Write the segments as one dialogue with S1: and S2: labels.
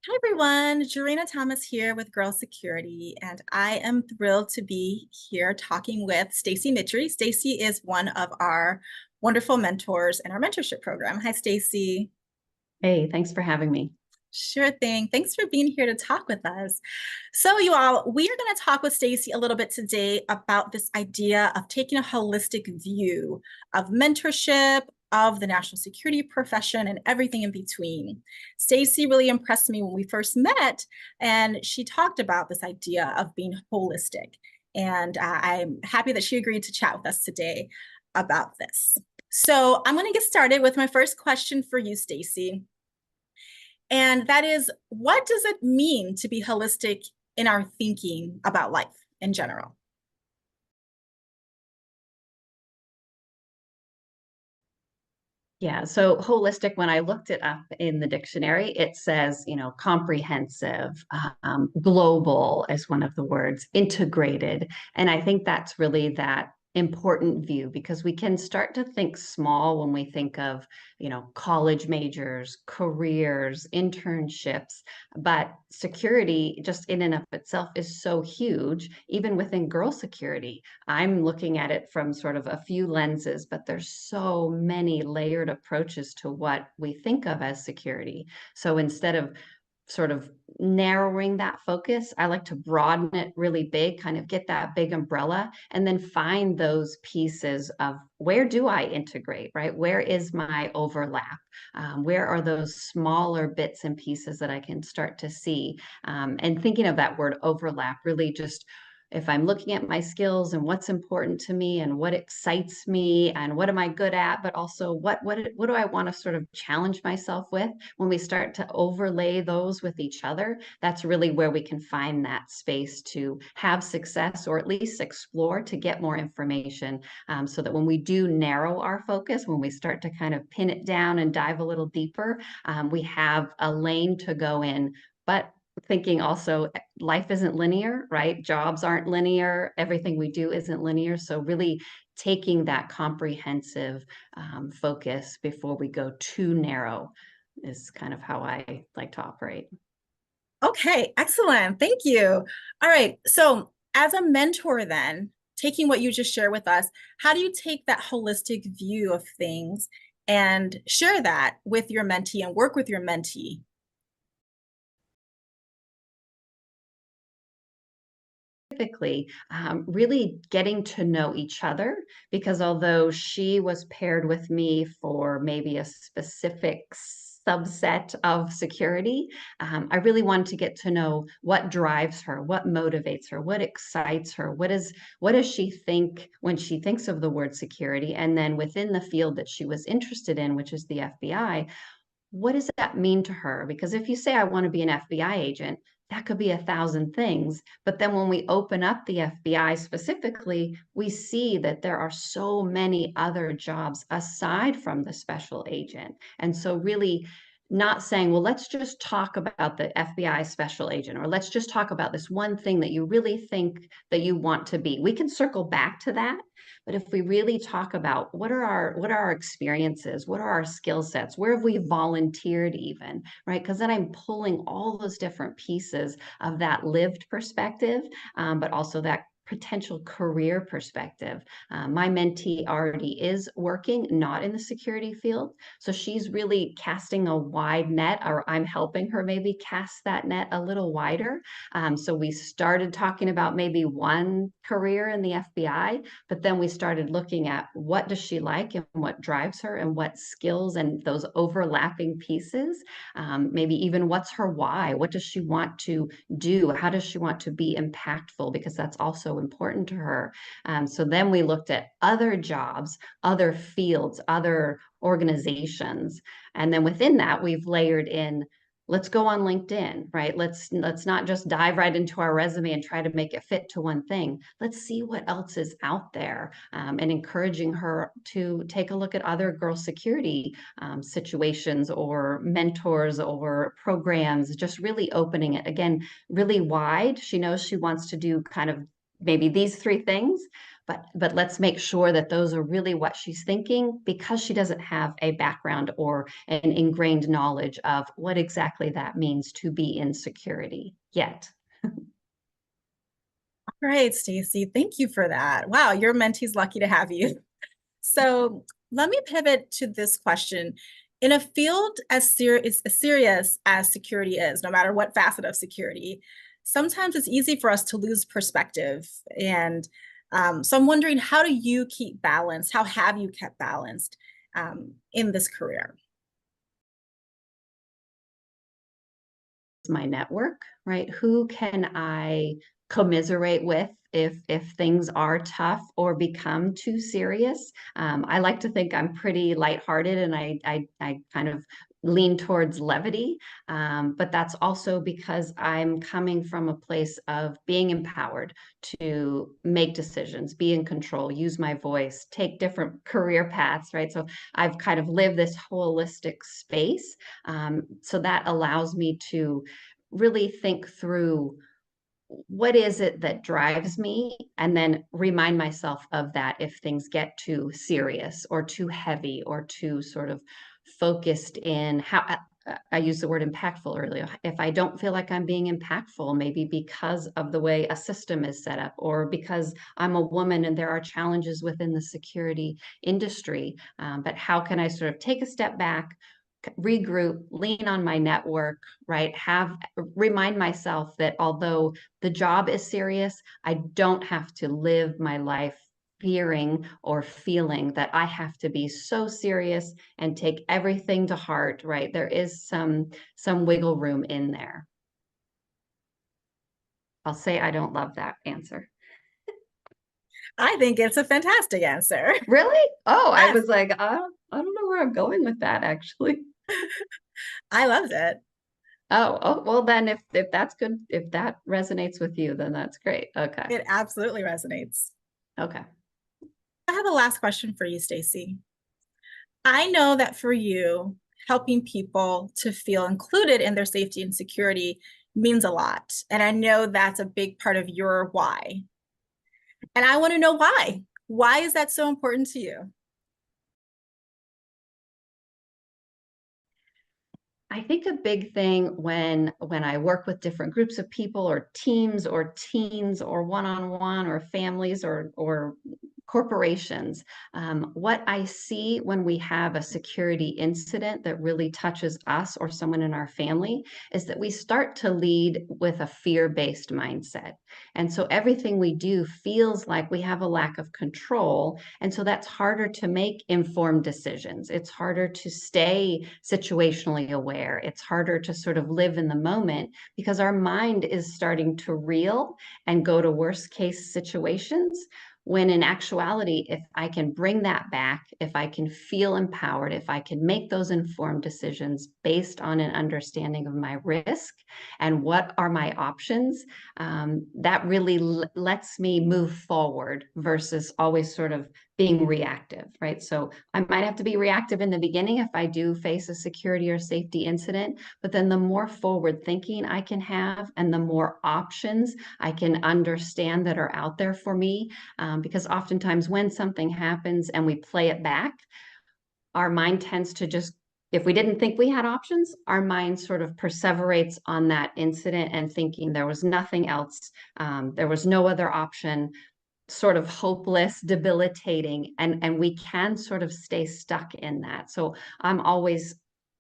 S1: Hi everyone, Jorhena Thomas here with Girl Security, and I am thrilled to be here talking with Stacey Mitry. Stacey is one of our wonderful mentors in our mentorship program. Hi, Stacey.
S2: Hey, thanks for having me.
S1: Sure thing. Thanks for being here to talk with us. So, you all, we are going to talk with Stacey a little bit today about this idea of taking a holistic view of mentorship, of the national security profession, and everything in between. Stacey really impressed me when we first met, and she talked about this idea of being holistic. And I'm happy that she agreed to chat with us today about this. So, I'm going to get started with my first question for you, Stacey. And that is, what does it mean to be holistic in our thinking about life in general?
S2: Yeah, so holistic, when I looked it up in the dictionary, it says, comprehensive, global is one of the words, integrated. And I think that's really that important view because we can start to think small when we think of, college majors, careers, internships, but security just in and of itself is so huge, even within girl security. I'm looking at it from sort of a few lenses, but there's so many layered approaches to what we think of as security. So instead of sort of narrowing that focus, I like to broaden it really big, kind of get that big umbrella, and then find those pieces of where do I integrate, right? Where is my overlap? Where are those smaller bits and pieces that I can start to see? And thinking of that word overlap really just if I'm looking at my skills and what's important to me and what excites me and what am I good at, but also what do I want to sort of challenge myself with when we start to overlay those with each other, that's really where we can find that space to have success or at least explore to get more information so that when we do narrow our focus, when we start to kind of pin it down and dive a little deeper, we have a lane to go in. But thinking also life isn't linear, right? Jobs aren't linear. Everything we do isn't linear. So really taking that comprehensive focus before we go too narrow is kind of how I like to operate.
S1: Okay, excellent. Thank you. All right. So, as a mentor, then, taking what you just shared with us, how do you take that holistic view of things and share that with your mentee and work with your mentee?
S2: Specifically, really getting to know each other because although she was paired with me for maybe a specific subset of security, I really wanted to get to know what drives her, what motivates her, what excites her, what does she think when she thinks of the word security, and then within the field that she was interested in, which is the FBI, what does that mean to her? Because if you say, I want to be an FBI agent, that could be 1,000 things. But then when we open up the FBI specifically, we see that there are so many other jobs aside from the special agent. And so, really, not saying, well, let's just talk about the FBI special agent, or let's just talk about this one thing that you really think that you want to be. We can circle back to that. But if we really talk about what are our experiences, what are our skill sets, where have we volunteered even, right? Because then I'm pulling all those different pieces of that lived perspective, but also that potential career perspective. My mentee already is working, not in the security field. So she's really casting a wide net, or I'm helping her maybe cast that net a little wider. So we started talking about maybe one career in the FBI, but then we started looking at what does she like and what drives her and what skills and those overlapping pieces. Maybe even what's her why? What does she want to do? How does she want to be impactful? Because that's also important to her. So then we looked at other jobs, other fields, other organizations. And then within that, we've layered in let's go on LinkedIn, right? Let's not just dive right into our resume and try to make it fit to one thing. Let's see what else is out there, and encouraging her to take a look at other girl security situations or mentors or programs, just really opening it again really wide. She knows she wants to do kind of maybe these three things, but let's make sure that those are really what she's thinking, because she doesn't have a background or an ingrained knowledge of what exactly that means to be in security yet.
S1: All right, Stacey, thank you for that. Wow, your mentee's lucky to have you. So let me pivot to this question. In a field as serious as security is, no matter what facet of security, sometimes it's easy for us to lose perspective. And so I'm wondering, how do you keep balance? How have you kept balanced in this career?
S2: My network, right? Who can I commiserate with if things are tough or become too serious? I like to think I'm pretty lighthearted, and I kind of lean towards levity, but that's also because I'm coming from a place of being empowered to make decisions, be in control, use my voice, take different career paths, right? So I've kind of lived this holistic space, so that allows me to really think through what is it that drives me, and then remind myself of that if things get too serious or too heavy or too sort of focused in how I used the word impactful earlier. If I don't feel like I'm being impactful, maybe because of the way a system is set up, or because I'm a woman and there are challenges within the security industry, but how can I sort of take a step back, regroup, lean on my network, right? Remind myself that although the job is serious, I don't have to live my life fearing or feeling that I have to be so serious and take everything to heart, right? There is some wiggle room in there. I'll say I don't love that answer.
S1: I think it's a fantastic answer.
S2: Really? Oh, I
S1: Yes,
S2: was like, I don't know where I'm going with that actually.
S1: I loved it.
S2: Oh, well then if that's good, if that resonates with you, then that's great. Okay.
S1: It absolutely resonates.
S2: Okay.
S1: I have a last question for you, Stacey. I know that for you, helping people to feel included in their safety and security means a lot. And I know that's a big part of your why. And I want to know why. Why is that so important to you?
S2: I think a big thing when I work with different groups of people or teams or teens or one-on-one or families or corporations, what I see when we have a security incident that really touches us or someone in our family is that we start to lead with a fear-based mindset. And so everything we do feels like we have a lack of control. And so that's harder to make informed decisions. It's harder to stay situationally aware. It's harder to sort of live in the moment because our mind is starting to reel and go to worst case situations. When in actuality, if I can bring that back, if I can feel empowered, if I can make those informed decisions based on an understanding of my risk and what are my options, that really lets me move forward versus always sort of being reactive, right? So I might have to be reactive in the beginning if I do face a security or safety incident, but then the more forward thinking I can have and the more options I can understand that are out there for me, because oftentimes when something happens and we play it back, our mind tends to just, if we didn't think we had options, our mind sort of perseverates on that incident and thinking there was nothing else, there was no other option, sort of hopeless, debilitating, and we can sort of stay stuck in that. So I'm always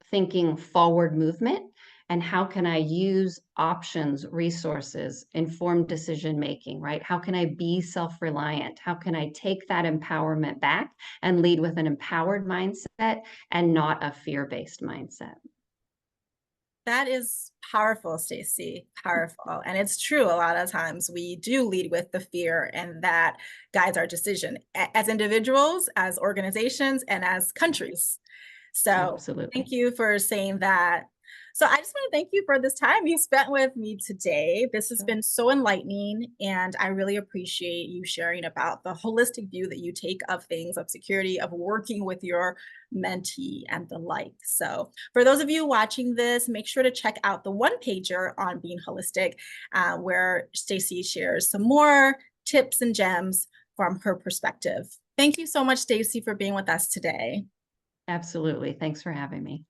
S2: thinking forward movement and how can I use options, resources, informed decision making, right? How can I be self-reliant? How can I take that empowerment back and lead with an empowered mindset and not a fear-based mindset?
S1: That is powerful, Stacey. Powerful. And it's true. A lot of times we do lead with the fear, and that guides our decision as individuals, as organizations, and as countries. So thank
S2: Absolutely.
S1: you for saying that. So I just want to thank you for this time you spent with me today. This has been so enlightening, and I really appreciate you sharing about the holistic view that you take of things, of security, of working with your mentee and the like. So for those of you watching this, make sure to check out the one pager on being holistic, where Stacey shares some more tips and gems from her perspective. Thank you so much, Stacey, for being with us today.
S2: Absolutely. Thanks for having me.